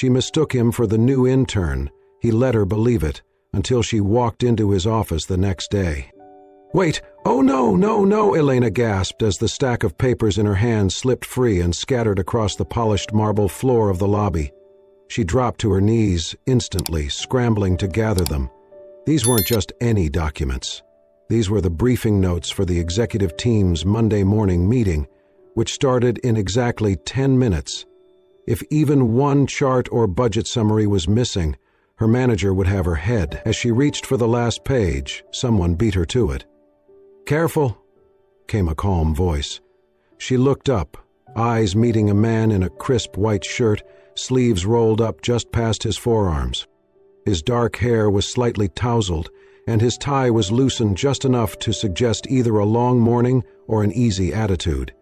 She mistook him for the new intern. He let her believe it, until she walked into his office the next day. "Wait! Oh no, no, no!" Elena gasped as the stack of papers in her hand slipped free and scattered across the polished marble floor of the lobby. She dropped to her knees instantly, scrambling to gather them. These weren't just any documents. These were the briefing notes for the executive team's Monday morning meeting, which started in exactly 10 minutes. If even one chart or budget summary was missing, her manager would have her head. As she reached for the last page, someone beat her to it. "Careful," came a calm voice. She looked up, eyes meeting a man in a crisp white shirt, sleeves rolled up just past his forearms. His dark hair was slightly tousled, and his tie was loosened just enough to suggest either a long morning or an easy attitude.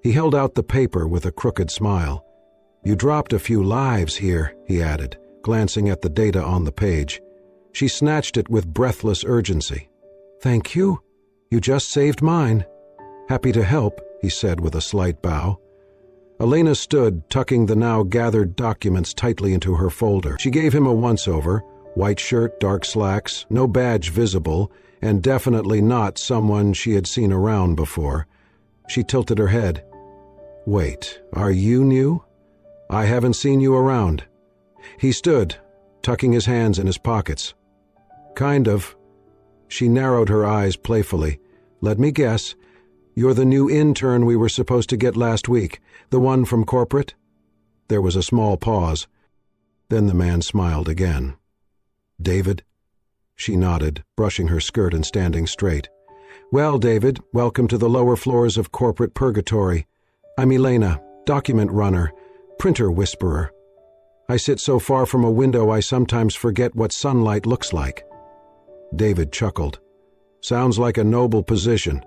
He held out the paper with a crooked smile. "You dropped a few lives here," he added, glancing at the data on the page. She snatched it with breathless urgency. "Thank you. You just saved mine." "Happy to help," he said with a slight bow. Elena stood, tucking the now gathered documents tightly into her folder. She gave him a once-over, white shirt, dark slacks, no badge visible, and definitely not someone she had seen around before. She tilted her head. "Wait, are you new? I haven't seen you around." He stood, tucking his hands in his pockets. "Kind of." She narrowed her eyes playfully. "Let me guess. You're the new intern we were supposed to get last week, the one from corporate?" There was a small pause. Then the man smiled again. "David?" She nodded, brushing her skirt and standing straight. "Well, David, welcome to the lower floors of corporate purgatory. I'm Elena, document runner, printer whisperer. I sit so far from a window I sometimes forget what sunlight looks like." David chuckled. "Sounds like a noble position."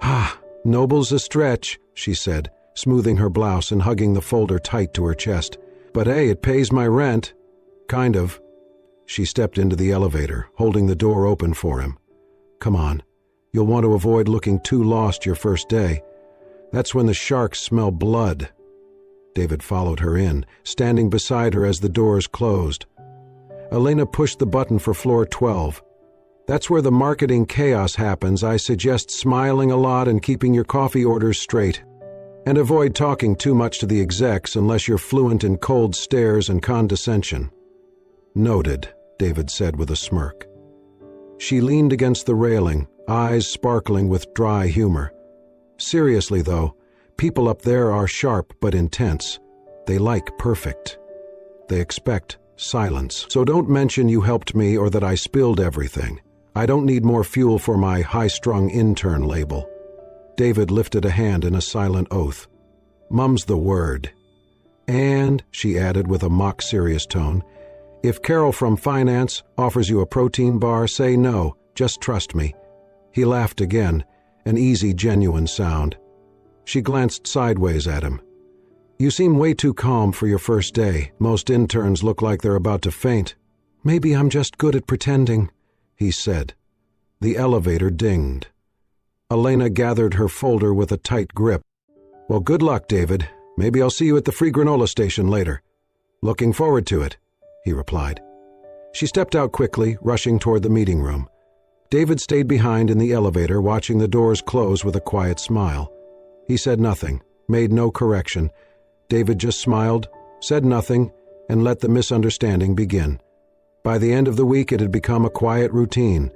"Ah, noble's a stretch," she said, smoothing her blouse and hugging the folder tight to her chest. "But hey, it pays my rent." "Kind of." She stepped into the elevator, holding the door open for him. "Come on. You'll want to avoid looking too lost your first day. That's when the sharks smell blood." David followed her in, standing beside her as the doors closed. Elena pushed the button for floor 12. "That's where the marketing chaos happens. I suggest smiling a lot and keeping your coffee orders straight. And avoid talking too much to the execs unless you're fluent in cold stares and condescension." "Noted," David said with a smirk. She leaned against the railing, eyes sparkling with dry humor. "Seriously, though, people up there are sharp but intense. They like perfect. They expect silence. So don't mention you helped me or that I spilled everything. I don't need more fuel for my high-strung intern label." David lifted a hand in a silent oath. "Mum's the word." "And," she added with a mock-serious tone, "if Carol from finance offers you a protein bar, say no. Just trust me." He laughed again, an easy, genuine sound. She glanced sideways at him. "You seem way too calm for your first day. Most interns look like they're about to faint." "Maybe I'm just good at pretending," he said. The elevator dinged. Elena gathered her folder with a tight grip. "Well, good luck, David. Maybe I'll see you at the free granola station later." "Looking forward to it," he replied. She stepped out quickly, rushing toward the meeting room. David stayed behind in the elevator, watching the doors close with a quiet smile. He said nothing, made no correction. David just smiled, said nothing, and let the misunderstanding begin. By the end of the week it had become a quiet routine.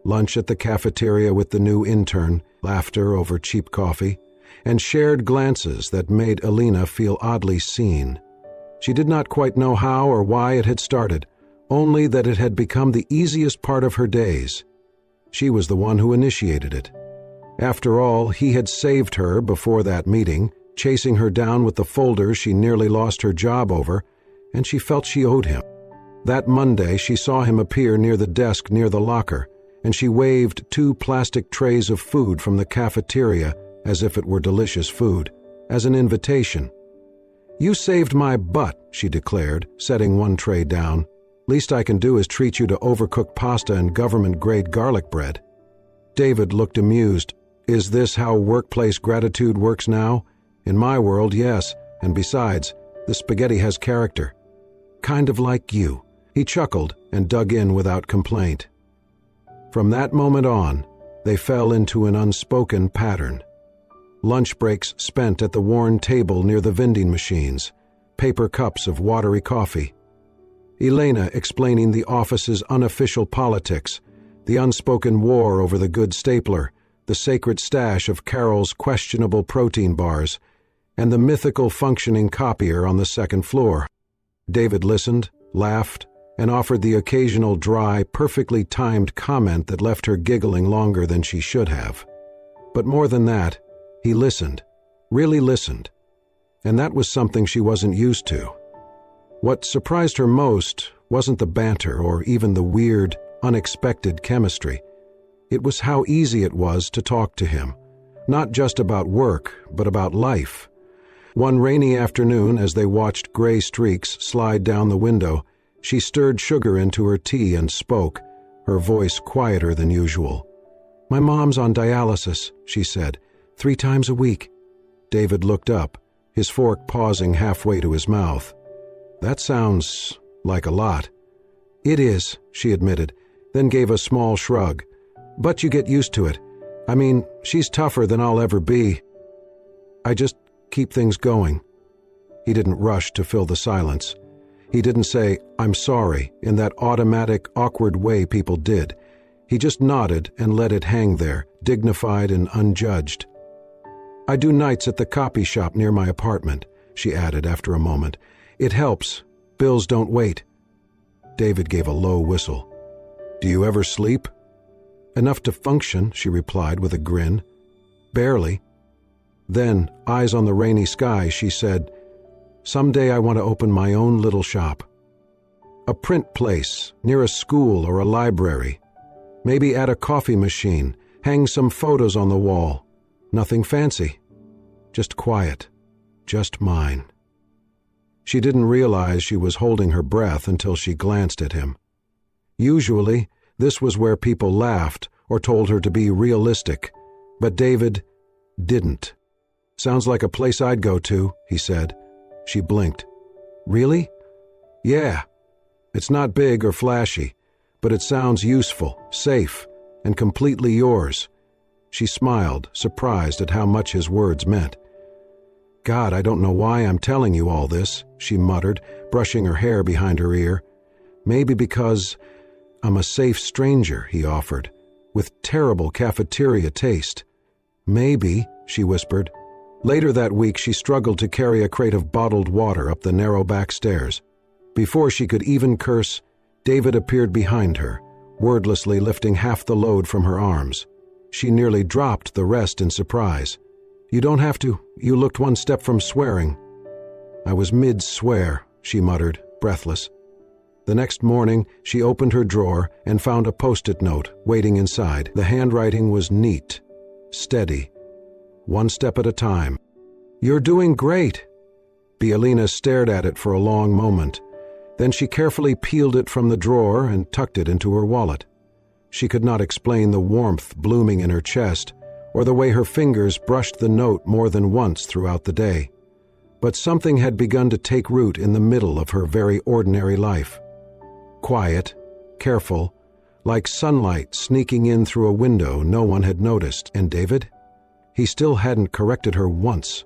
Lunch at the cafeteria with the new intern, laughter over cheap coffee, and shared glances that made Elena feel oddly seen. She did not quite know how or why it had started, only that it had become the easiest part of her days. She was the one who initiated it. After all, he had saved her before that meeting, chasing her down with the folders she nearly lost her job over, and she felt she owed him. That Monday she saw him appear near the desk near the locker, and she waved 2 plastic trays of food from the cafeteria as if it were delicious food, as an invitation. "You saved my butt," she declared, setting one tray down. "Least I can do is treat you to overcooked pasta and government-grade garlic bread." David looked amused. "Is this how workplace gratitude works now? In my world, yes, and besides, the spaghetti has character." Kind of like you." He chuckled and dug in without complaint. From that moment on, they fell into an unspoken pattern. Lunch breaks spent at the worn table near the vending machines, paper cups of watery coffee. Elena explaining the office's unofficial politics, the unspoken war over the good stapler, the sacred stash of Carol's questionable protein bars, and the mythical functioning copier on the second floor. David listened, laughed, and offered the occasional dry, perfectly timed comment that left her giggling longer than she should have. But more than that, he listened, really listened, and that was something she wasn't used to. What surprised her most wasn't the banter or even the weird, unexpected chemistry. It was how easy it was to talk to him, not just about work, but about life. One rainy afternoon, as they watched gray streaks slide down the window, she stirred sugar into her tea and spoke, her voice quieter than usual. "My mom's on dialysis," she said, 3 times a week." David looked up, his fork pausing halfway to his mouth. "That sounds like a lot." "It is," she admitted, then gave a small shrug. "But you get used to it. I mean, she's tougher than I'll ever be. I just keep things going." He didn't rush to fill the silence. He didn't say, "I'm sorry," in that automatic, awkward way people did. He just nodded and let it hang there, dignified and unjudged. "I do nights at the copy shop near my apartment," she added after a moment. "It helps. Bills don't wait." David gave a low whistle. "Do you ever sleep?" "Enough to function," she replied with a grin. "Barely." Then, eyes on the rainy sky, she said, "Someday I want to open my own little shop. A print place, near a school or a library. Maybe add a coffee machine, hang some photos on the wall. Nothing fancy. Just quiet. Just mine." She didn't realize she was holding her breath until she glanced at him. Usually, this was where people laughed or told her to be realistic, but David didn't. "Sounds like a place I'd go to," he said. She blinked. "Really?" "Yeah. It's not big or flashy, but it sounds useful, safe, and completely yours." She smiled, surprised at how much his words meant. "God, I don't know why I'm telling you all this," she muttered, brushing her hair behind her ear. "Maybe because I'm a safe stranger," he offered, "with terrible cafeteria taste." "Maybe," she whispered. Later that week, she struggled to carry a crate of bottled water up the narrow back stairs. Before she could even curse, David appeared behind her, wordlessly lifting half the load from her arms. She nearly dropped the rest in surprise. "You don't have to. You looked one step from swearing." "I was mid-swear," she muttered, breathless. The next morning, she opened her drawer and found a post-it note waiting inside. The handwriting was neat, steady, one step at a time. "You're doing great." Bielina stared at it for a long moment. Then she carefully peeled it from the drawer and tucked it into her wallet. She could not explain the warmth blooming in her chest or the way her fingers brushed the note more than once throughout the day. But something had begun to take root in the middle of her very ordinary life. Quiet, careful, like sunlight sneaking in through a window no one had noticed. And David? He still hadn't corrected her once.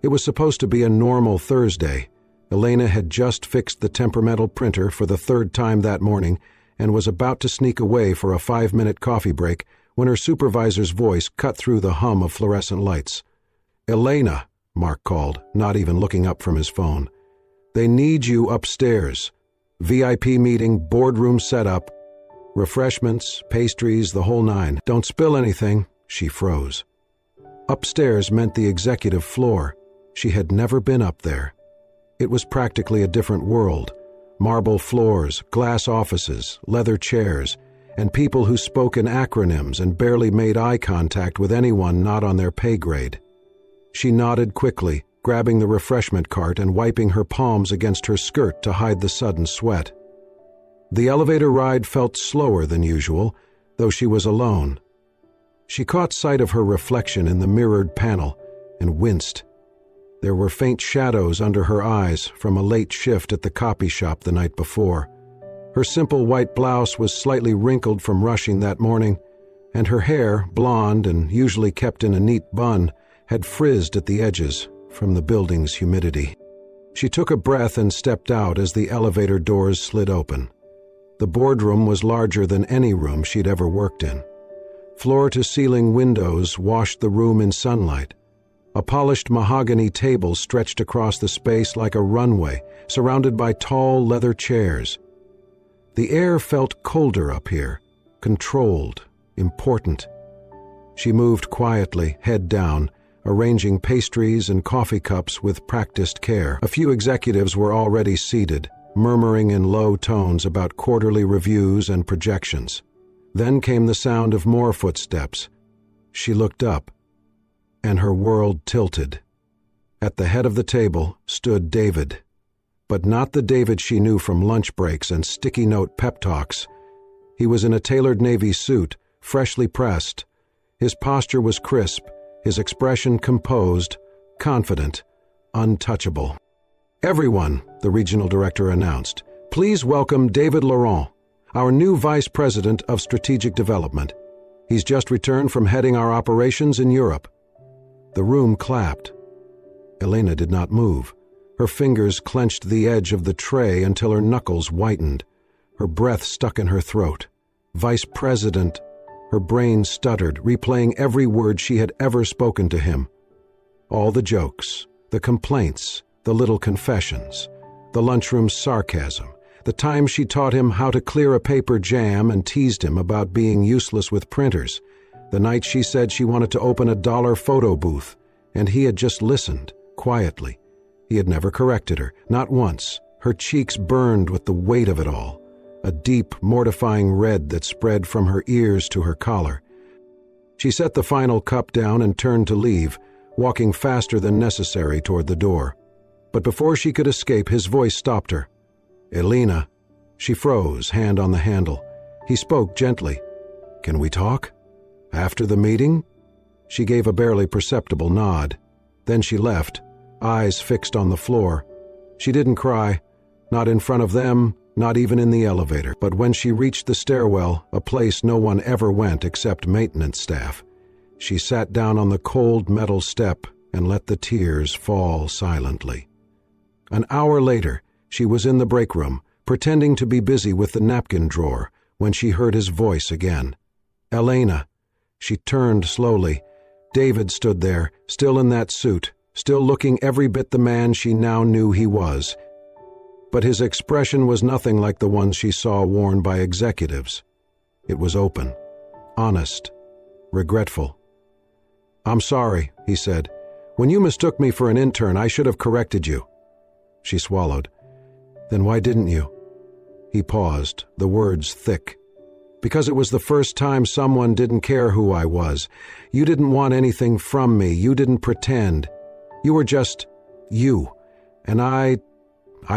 It was supposed to be a normal Thursday. Elena had just fixed the temperamental printer for the 3rd time that morning and was about to sneak away for a 5-minute coffee break when her supervisor's voice cut through the hum of fluorescent lights. "Elena," Mark called, not even looking up from his phone. "They need you upstairs. VIP meeting, boardroom setup, refreshments, pastries, the whole nine. Don't spill anything." She froze. Upstairs meant the executive floor. She had never been up there. It was practically a different world. Marble floors, glass offices, leather chairs, and people who spoke in acronyms and barely made eye contact with anyone not on their pay grade. She nodded quickly, grabbing the refreshment cart and wiping her palms against her skirt to hide the sudden sweat. The elevator ride felt slower than usual, though she was alone. She caught sight of her reflection in the mirrored panel and winced. There were faint shadows under her eyes from a late shift at the copy shop the night before. Her simple white blouse was slightly wrinkled from rushing that morning, and her hair, blonde and usually kept in a neat bun, had frizzed at the edges from the building's humidity. She took a breath and stepped out as the elevator doors slid open. The boardroom was larger than any room she'd ever worked in. Floor-to-ceiling windows washed the room in sunlight. A polished mahogany table stretched across the space like a runway, surrounded by tall leather chairs. The air felt colder up here, controlled, important. She moved quietly, head down, arranging pastries and coffee cups with practiced care. A few executives were already seated, murmuring in low tones about quarterly reviews and projections. Then came the sound of more footsteps. She looked up, and her world tilted. At the head of the table stood David, but not the David she knew from lunch breaks and sticky note pep talks. He was in a tailored navy suit, freshly pressed. His posture was crisp, his expression composed, confident, untouchable. "Everyone," the regional director announced, "please welcome David Laurent, our new Vice President of Strategic Development. He's just returned from heading our operations in Europe." The room clapped. Elena did not move. Her fingers clenched the edge of the tray until her knuckles whitened. Her breath stuck in her throat. Vice President. Her brain stuttered, replaying every word she had ever spoken to him. All the jokes, the complaints, the little confessions, the lunchroom sarcasm, the time she taught him how to clear a paper jam and teased him about being useless with printers, the night she said she wanted to open a $1 photo booth, and he had just listened, quietly. He had never corrected her, not once. Her cheeks burned with the weight of it all, a deep, mortifying red that spread from her ears to her collar. She set the final cup down and turned to leave, walking faster than necessary toward the door. But before she could escape, his voice stopped her. "Elena." She froze, hand on the handle. He spoke gently. "Can we talk? After the meeting?" She gave a barely perceptible nod. Then she left, eyes fixed on the floor. She didn't cry, not in front of them, not even in the elevator. But when she reached the stairwell, a place no one ever went except maintenance staff, she sat down on the cold metal step and let the tears fall silently. An hour later, she was in the break room, pretending to be busy with the napkin drawer, when she heard his voice again. "Elena." She turned slowly. David stood there, still in that suit, still looking every bit the man she now knew he was. But his expression was nothing like the ones she saw worn by executives. It was open, honest, regretful. "I'm sorry," he said. "When you mistook me for an intern, I should have corrected you." She swallowed. "Then why didn't you?" He paused, the words thick. "Because it was the first time someone didn't care who I was. You didn't want anything from me. You didn't pretend. You were just you. And I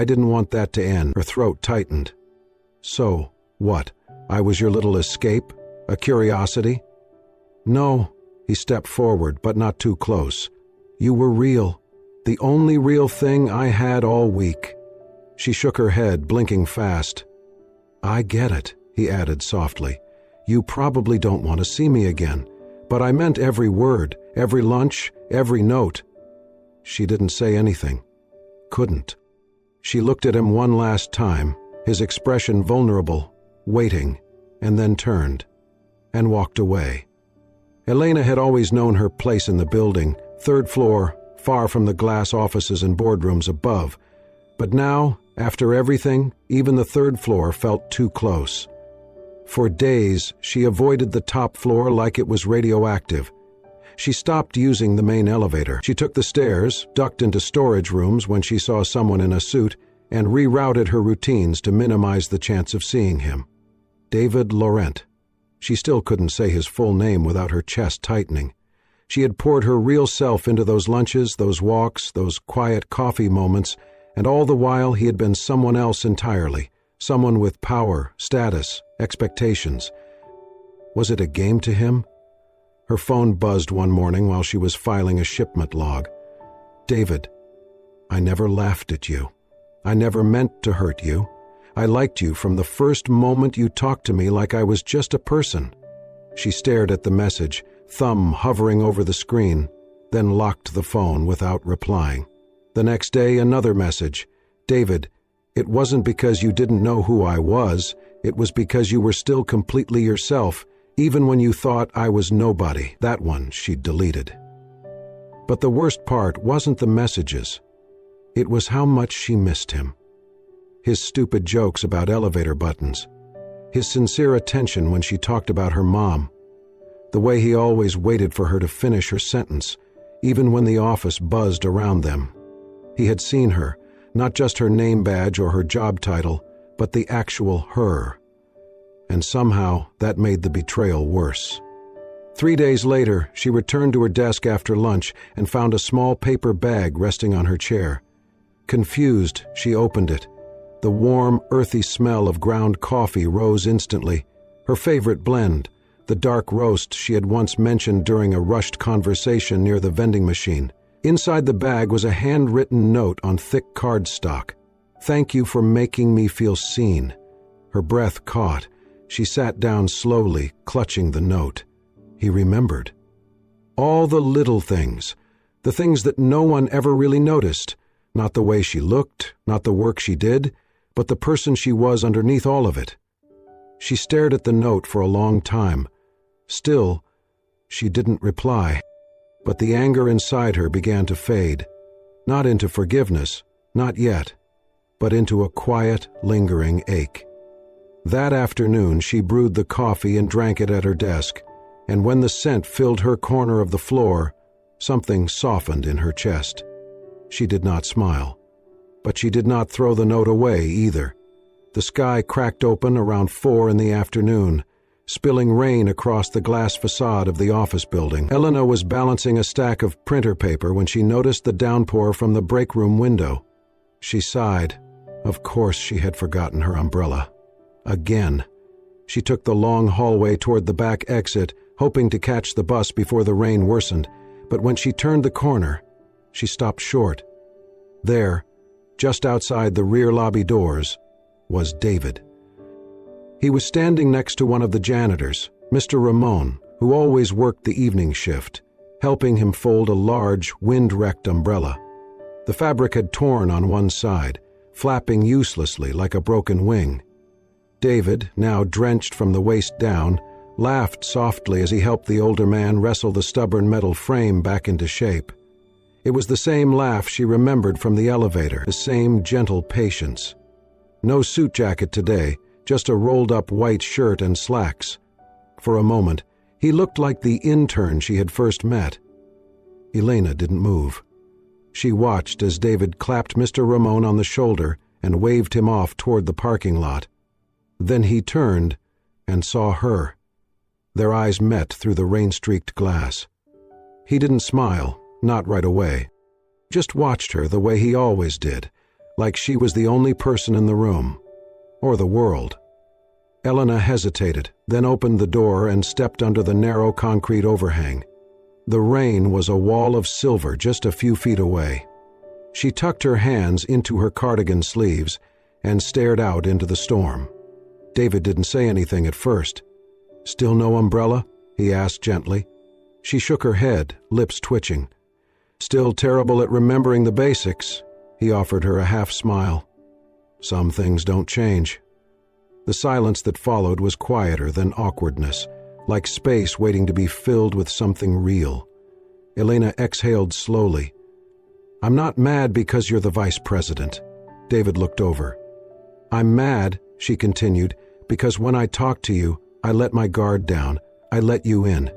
didn't want that to end." Her throat tightened. "So, what? I was your little escape? A curiosity?" "No." He stepped forward, but not too close. "You were real. The only real thing I had all week." She shook her head, blinking fast. "I get it," he added softly. "You probably don't want to see me again. But I meant every word, every lunch, every note." She didn't say anything. Couldn't. She looked at him one last time, his expression vulnerable, waiting, and then turned, and walked away. Elena had always known her place in the building, third floor, far from the glass offices and boardrooms above. But now, after everything, even the third floor felt too close. For days, she avoided the top floor like it was radioactive. She stopped using the main elevator. She took the stairs, ducked into storage rooms when she saw someone in a suit, and rerouted her routines to minimize the chance of seeing him. David Laurent. She still couldn't say his full name without her chest tightening. She had poured her real self into those lunches, those walks, those quiet coffee moments, and all the while he had been someone else entirely, someone with power, status, expectations. Was it a game to him? Her phone buzzed one morning while she was filing a shipment log. "David," I never laughed at you. I never meant to hurt you. I liked you from the first moment you talked to me like I was just a person." She stared at the message, thumb hovering over the screen, then locked the phone without replying. The next day, another message. "David, it wasn't because you didn't know who I was. It was because you were still completely yourself, even when you thought I was nobody." That one she'd deleted. But the worst part wasn't the messages. It was how much she missed him. His stupid jokes about elevator buttons. His sincere attention when she talked about her mom. The way he always waited for her to finish her sentence, even when the office buzzed around them. He had seen her, not just her name badge or her job title, but the actual her. And somehow that made the betrayal worse. 3 days later, she returned to her desk after lunch and found a small paper bag resting on her chair. Confused, she opened it. The warm, earthy smell of ground coffee rose instantly. Her favorite blend, the dark roast she had once mentioned during a rushed conversation near the vending machine. Inside the bag was a handwritten note on thick cardstock. "Thank you for making me feel seen." Her breath caught. She sat down slowly, clutching the note. He remembered. All the little things, the things that no one ever really noticed. Not the way she looked, not the work she did, but the person she was underneath all of it. She stared at the note for a long time. Still, she didn't reply. But the anger inside her began to fade. Not into forgiveness, not yet, but into a quiet, lingering ache. That afternoon, she brewed the coffee and drank it at her desk, and when the scent filled her corner of the floor, something softened in her chest. She did not smile, but she did not throw the note away either. The sky cracked open around 4 in the afternoon, spilling rain across the glass facade of the office building. Elena was balancing a stack of printer paper when she noticed the downpour from the break room window. She sighed. Of course she had forgotten her umbrella. Again. She took the long hallway toward the back exit, hoping to catch the bus before the rain worsened, but when she turned the corner, she stopped short. There, just outside the rear lobby doors, was David. He was standing next to one of the janitors, Mr. Ramon, who always worked the evening shift, helping him fold a large, wind-wrecked umbrella. The fabric had torn on one side, flapping uselessly like a broken wing. David, now drenched from the waist down, laughed softly as he helped the older man wrestle the stubborn metal frame back into shape. It was the same laugh she remembered from the elevator, the same gentle patience. No suit jacket today, just a rolled-up white shirt and slacks. For a moment, he looked like the intern she had first met. Elena didn't move. She watched as David clapped Mr. Ramon on the shoulder and waved him off toward the parking lot. Then he turned and saw her. Their eyes met through the rain-streaked glass. He didn't smile, not right away. Just watched her the way he always did, like she was the only person in the room, or the world. Elena hesitated, then opened the door and stepped under the narrow concrete overhang. The rain was a wall of silver just a few feet away. She tucked her hands into her cardigan sleeves and stared out into the storm. David didn't say anything at first. "Still no umbrella?" he asked gently. She shook her head, lips twitching. "Still terrible at remembering the basics," he offered her a half smile. "Some things don't change." The silence that followed was quieter than awkwardness, like space waiting to be filled with something real. Elena exhaled slowly. "I'm not mad because you're the vice president." David looked over. "I'm mad," she continued, "because when I talked to you, I let my guard down. I let you in.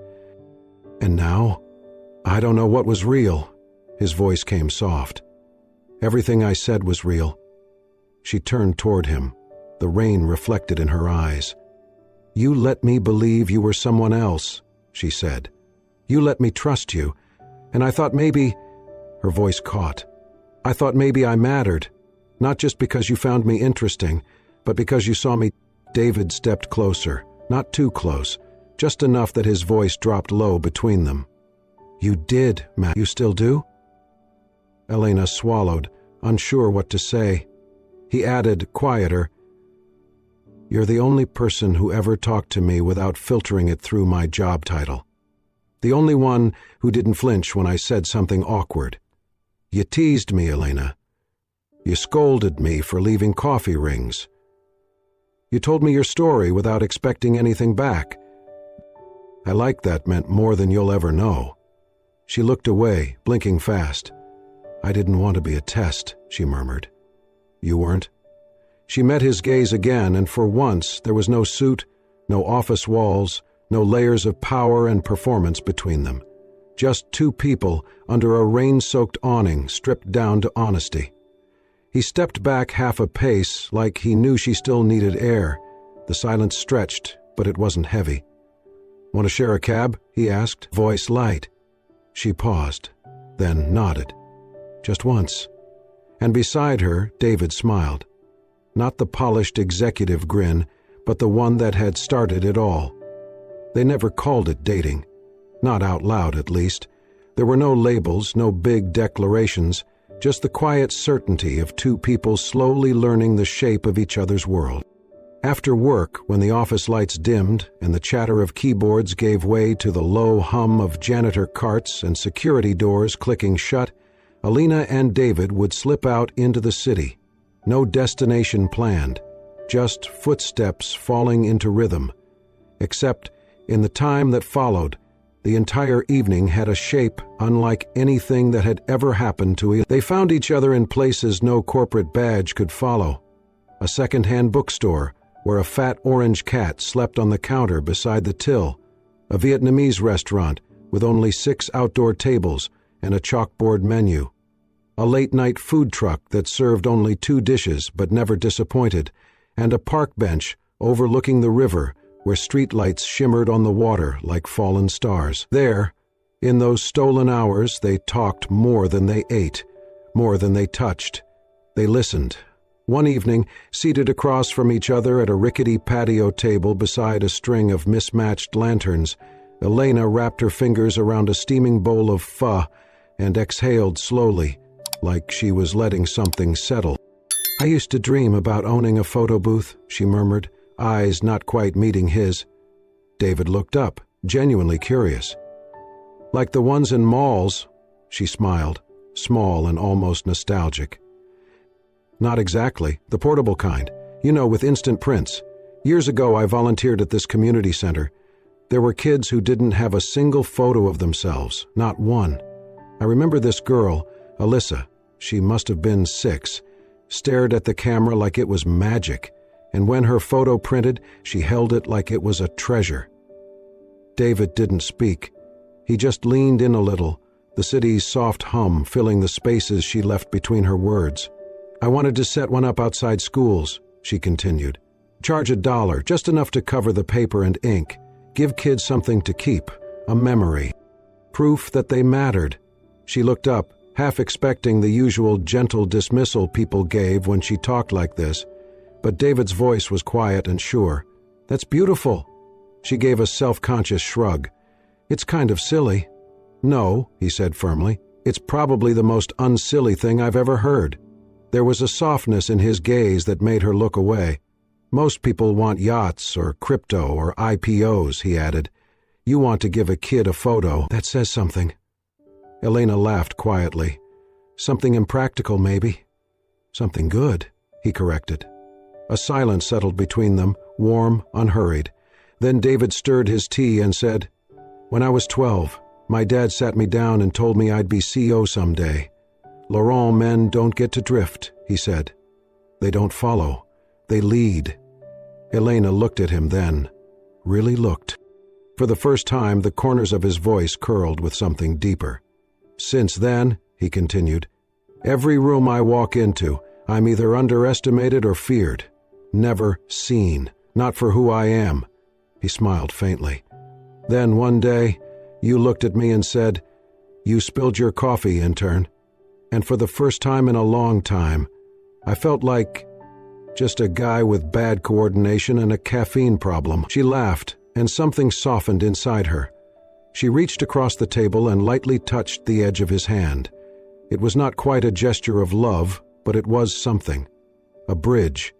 And now, I don't know what was real." His voice came soft. "Everything I said was real." She turned toward him, the rain reflected in her eyes. "You let me believe you were someone else," she said. "You let me trust you, and I thought maybe—" Her voice caught. "I thought maybe I mattered, not just because you found me interesting, but because you saw me." David stepped closer, not too close, just enough that his voice dropped low between them. "You did, Matt. You still do?" Elena swallowed, unsure what to say. He added, quieter, "You're the only person who ever talked to me without filtering it through my job title. The only one who didn't flinch when I said something awkward. You teased me, Elena. You scolded me for leaving coffee rings. You told me your story without expecting anything back. I like that meant more than you'll ever know." She looked away, blinking fast. "I didn't want to be a test," she murmured. "You weren't?" She met his gaze again, and for once there was no suit, no office walls, no layers of power and performance between them. Just two people under a rain-soaked awning stripped down to honesty. He stepped back half a pace, like he knew she still needed air. The silence stretched, but it wasn't heavy. "Want to share a cab?" he asked, voice light. She paused, then nodded. Just once. And beside her, David smiled. Not the polished executive grin, but the one that had started it all. They never called it dating. Not out loud, at least. There were no labels, no big declarations, just the quiet certainty of two people slowly learning the shape of each other's world. After work, when the office lights dimmed and the chatter of keyboards gave way to the low hum of janitor carts and security doors clicking shut, Alina and David would slip out into the city. No destination planned, just footsteps falling into rhythm. Except, in the time that followed, the entire evening had a shape unlike anything that had ever happened to either. They found each other in places no corporate badge could follow. A second-hand bookstore, where a fat orange cat slept on the counter beside the till, a Vietnamese restaurant with only 6 outdoor tables and a chalkboard menu, a late-night food truck that served only 2 dishes but never disappointed, and a park bench overlooking the river where streetlights shimmered on the water like fallen stars. There, in those stolen hours, they talked more than they ate, more than they touched. They listened. One evening, seated across from each other at a rickety patio table beside a string of mismatched lanterns, Elena wrapped her fingers around a steaming bowl of pho and exhaled slowly, like she was letting something settle. "I used to dream about owning a photo booth," she murmured, eyes not quite meeting his. David looked up, genuinely curious. "Like the ones in malls," she smiled, small and almost nostalgic. "Not exactly. The portable kind. You know, with instant prints. Years ago I volunteered at this community center. There were kids who didn't have a single photo of themselves, not one. I remember this girl, Alyssa, she must have been 6, stared at the camera like it was magic, and when her photo printed, she held it like it was a treasure." David didn't speak. He just leaned in a little, the city's soft hum filling the spaces she left between her words. "I wanted to set one up outside schools," she continued. "Charge $1, just enough to cover the paper and ink. Give kids something to keep, a memory. Proof that they mattered." She looked up, half expecting the usual gentle dismissal people gave when she talked like this, but David's voice was quiet and sure. "That's beautiful." She gave a self-conscious shrug. "It's kind of silly." "No," he said firmly. "It's probably the most unsilly thing I've ever heard." There was a softness in his gaze that made her look away. "Most people want yachts or crypto or IPOs," he added. "You want to give a kid a photo. That says something." Elena laughed quietly. "Something impractical, maybe." "Something good," he corrected. A silence settled between them, warm, unhurried. Then David stirred his tea and said, "When I was 12, my dad sat me down and told me I'd be CEO someday. Laurent men don't get to drift," he said. "They don't follow. They lead." Elena looked at him then. Really looked. For the first time, the corners of his voice curled with something deeper. "Since then," he continued, "every room I walk into, I'm either underestimated or feared. Never seen. Not for who I am." He smiled faintly. "Then one day, you looked at me and said, 'You spilled your coffee, intern.' And for the first time in a long time, I felt like just a guy with bad coordination and a caffeine problem." She laughed, and something softened inside her. She reached across the table and lightly touched the edge of his hand. It was not quite a gesture of love, but it was something. A bridge.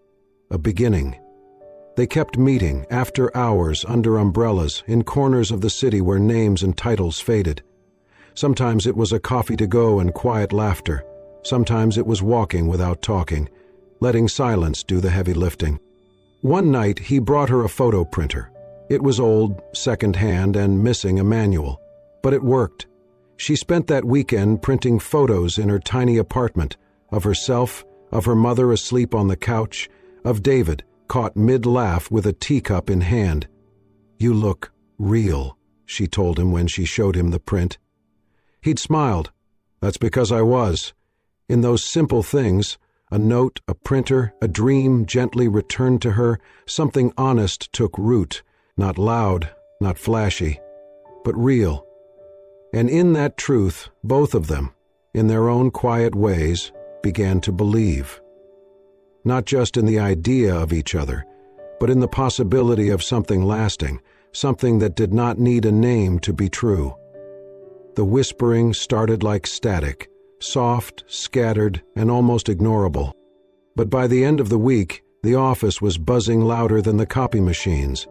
A beginning. They kept meeting, after hours, under umbrellas, in corners of the city where names and titles faded. Sometimes it was a coffee to go and quiet laughter. Sometimes it was walking without talking, letting silence do the heavy lifting. One night he brought her a photo printer. It was old, second-hand, and missing a manual. But it worked. She spent that weekend printing photos in her tiny apartment, of herself, of her mother asleep on the couch, of David, caught mid-laugh with a teacup in hand. "You look real," she told him when she showed him the print. He'd smiled. "That's because I was." In those simple things, a note, a printer, a dream gently returned to her, something honest took root, not loud, not flashy, but real. And in that truth, both of them, in their own quiet ways, began to believe. Not just in the idea of each other, but in the possibility of something lasting, something that did not need a name to be true. The whispering started like static, soft, scattered, and almost ignorable. But by the end of the week, the office was buzzing louder than the copy machines.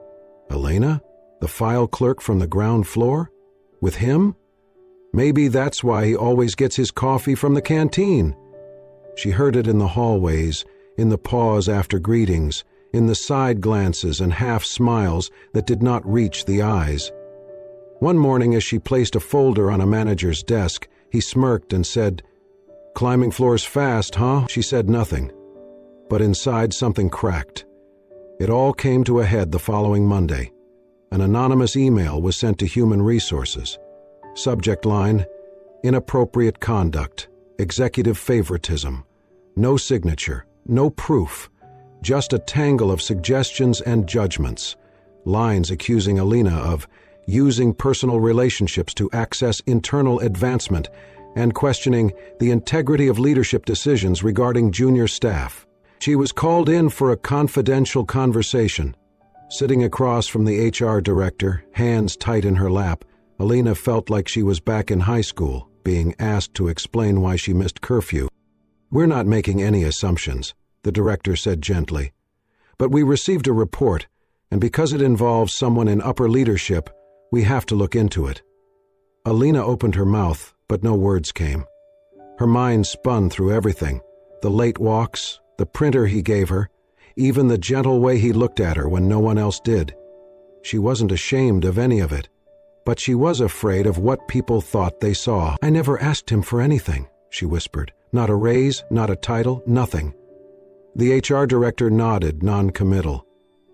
Elena? The file clerk from the ground floor? With him? Maybe that's why he always gets his coffee from the canteen. She heard it in the hallways, in the pause after greetings, in the side glances and half smiles that did not reach the eyes. One morning as she placed a folder on a manager's desk, he smirked and said, "Climbing floors fast, huh?" She said nothing. But inside something cracked. It all came to a head the following Monday. An anonymous email was sent to Human Resources. Subject line, "Inappropriate conduct, executive favoritism." No signature, no proof, just a tangle of suggestions and judgments. Lines accusing Elena of using personal relationships to access internal advancement and questioning the integrity of leadership decisions regarding junior staff. She was called in for a confidential conversation. Sitting across from the HR director, hands tight in her lap, Elena felt like she was back in high school, being asked to explain why she missed curfew. "We're not making any assumptions," the director said gently. "But we received a report, and because it involves someone in upper leadership, we have to look into it." Elena opened her mouth, but no words came. Her mind spun through everything, the late walks, the printer he gave her, even the gentle way he looked at her when no one else did. She wasn't ashamed of any of it, but she was afraid of what people thought they saw. "I never asked him for anything," she whispered. "Not a raise, not a title, nothing." The HR director nodded, non-committal.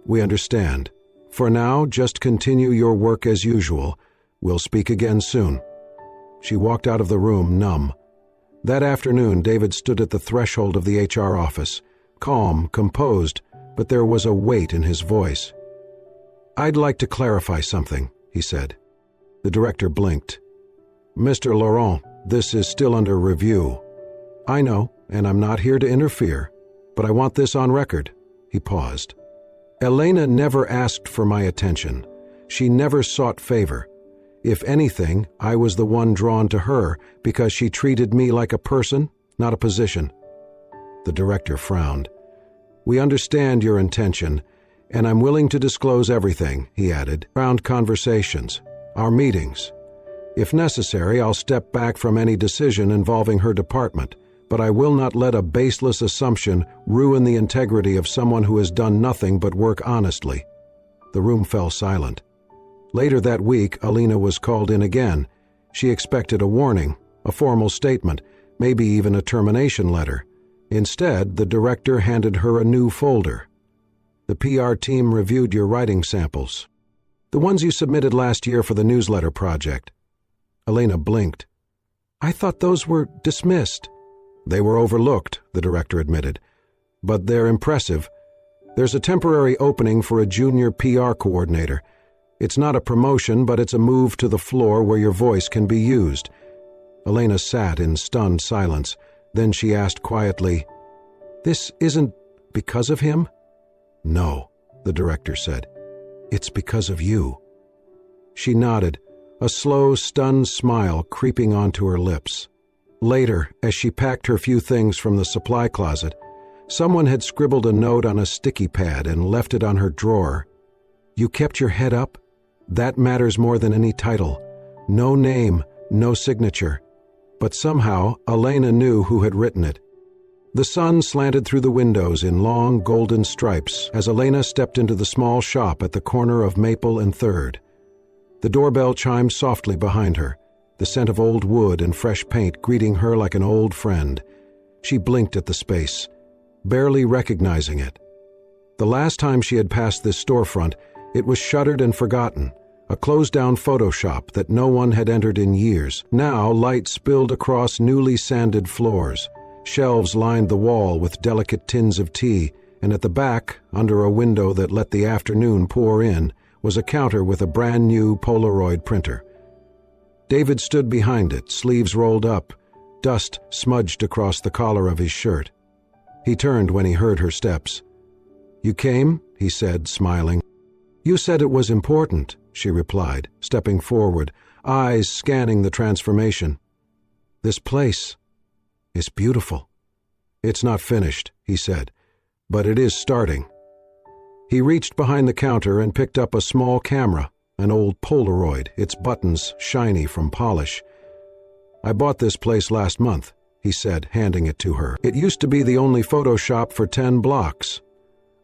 "We understand. For now, just continue your work as usual. We'll speak again soon." She walked out of the room, numb. That afternoon, David stood at the threshold of the HR office, calm, composed, but there was a weight in his voice. "I'd like to clarify something," he said. The director blinked. "Mr. Laurent, this is still under review." "I know, and I'm not here to interfere, but I want this on record." He paused. "Elena never asked for my attention. She never sought favor. If anything, I was the one drawn to her because she treated me like a person, not a position." The director frowned. "We understand your intention, and I'm willing to disclose everything," he added. "Round conversations, our meetings. If necessary, I'll step back from any decision involving her department, but I will not let a baseless assumption ruin the integrity of someone who has done nothing but work honestly." The room fell silent. Later that week, Elena was called in again. She expected a warning, a formal statement, maybe even a termination letter. Instead, the director handed her a new folder. "The PR team reviewed your writing samples. The ones you submitted last year for the newsletter project." Elena blinked. "I thought those were dismissed." "They were overlooked," the director admitted. "But they're impressive. There's a temporary opening for a junior PR coordinator. It's not a promotion, but it's a move to the floor where your voice can be used." Elena sat in stunned silence. Then she asked quietly, "This isn't because of him?" "No," the director said. "It's because of you." She nodded, a slow, stunned smile creeping onto her lips. Later, as she packed her few things from the supply closet, someone had scribbled a note on a sticky pad and left it on her drawer. "You kept your head up? That matters more than any title. No name, no signature." But somehow, Elena knew who had written it. The sun slanted through the windows in long golden stripes as Elena stepped into the small shop at the corner of Maple and 3rd. The doorbell chimed softly behind her, the scent of old wood and fresh paint greeting her like an old friend. She blinked at the space, barely recognizing it. The last time she had passed this storefront, it was shuttered and forgotten, a closed-down photo shop that no one had entered in years. Now light spilled across newly sanded floors. Shelves lined the wall with delicate tins of tea, and at the back, under a window that let the afternoon pour in, was a counter with a brand-new Polaroid printer. David stood behind it, sleeves rolled up, dust smudged across the collar of his shirt. He turned when he heard her steps. "You came?" he said, smiling. "You said it was important," she replied, stepping forward, eyes scanning the transformation. "This place is beautiful." "It's not finished," he said, "but it is starting." He reached behind the counter and picked up a small camera, an old Polaroid, its buttons shiny from polish. "I bought this place last month," he said, handing it to her. "It used to be the only photo shop for 10 blocks.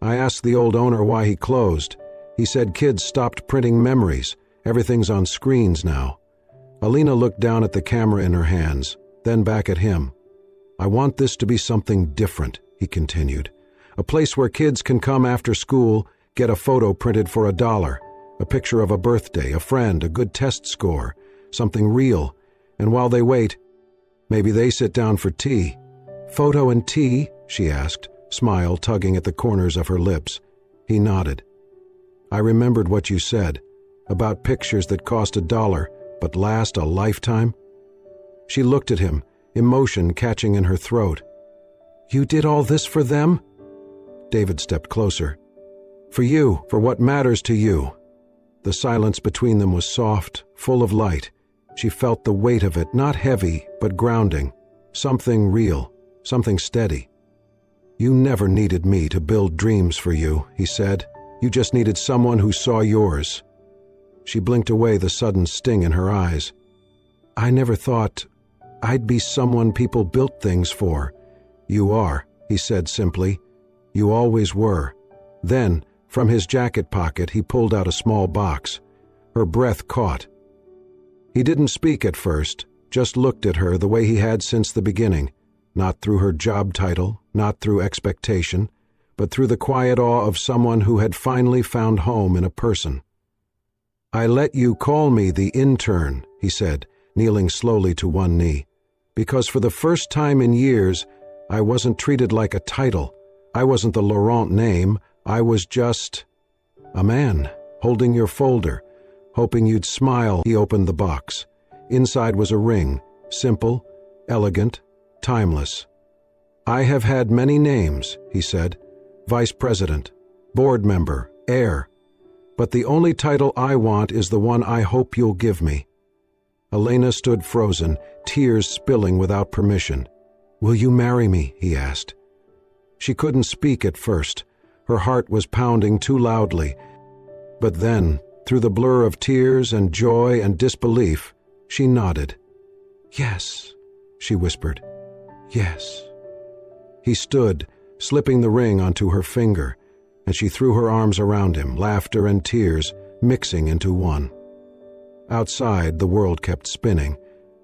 I asked the old owner why he closed. He said kids stopped printing memories. Everything's on screens now." Alina looked down at the camera in her hands, then back at him. "I want this to be something different," he continued. "A place where kids can come after school, get a photo printed for $1, a picture of a birthday, a friend, a good test score, something real, and while they wait, maybe they sit down for tea." "Photo and tea?" she asked, smile tugging at the corners of her lips. He nodded. "I remembered what you said, about pictures that cost $1 but last a lifetime." She looked at him, emotion catching in her throat. "You did all this for them?" David stepped closer. "For you, for what matters to you." The silence between them was soft, full of light. She felt the weight of it, not heavy, but grounding. Something real, something steady. "You never needed me to build dreams for you," he said. "You just needed someone who saw yours." She blinked away the sudden sting in her eyes. "I never thought I'd be someone people built things for." "You are," he said simply. "You always were." Then, from his jacket pocket, he pulled out a small box. Her breath caught. He didn't speak at first, just looked at her the way he had since the beginning, not through her job title, not through expectation, but through the quiet awe of someone who had finally found home in a person. "I let you call me the intern," he said, kneeling slowly to one knee, "because for the first time in years, I wasn't treated like a title. I wasn't the Laurent name. I was just a man, holding your folder, hoping you'd smile." He opened the box. Inside was a ring, simple, elegant, timeless. "I have had many names," he said, "vice president, board member, heir. But the only title I want is the one I hope you'll give me." Elena stood frozen, tears spilling without permission. "Will you marry me?" he asked. She couldn't speak at first. Her heart was pounding too loudly. But then, through the blur of tears and joy and disbelief, she nodded. "Yes," she whispered. "Yes." He stood, slipping the ring onto her finger, and she threw her arms around him, laughter and tears mixing into one. Outside, the world kept spinning,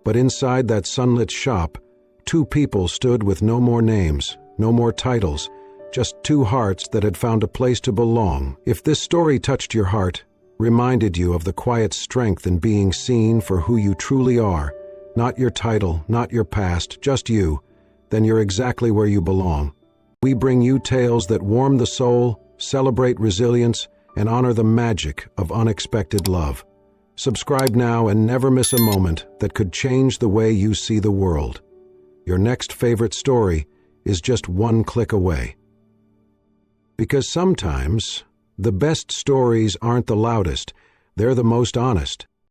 but inside that sunlit shop, 2 people stood with no more names, no more titles, just 2 hearts that had found a place to belong. If this story touched your heart, reminded you of the quiet strength in being seen for who you truly are, not your title, not your past, just you, then you're exactly where you belong. We bring you tales that warm the soul, celebrate resilience, and honor the magic of unexpected love. Subscribe now and never miss a moment that could change the way you see the world. Your next favorite story is just 1 click away. Because sometimes, the best stories aren't the loudest, they're the most honest.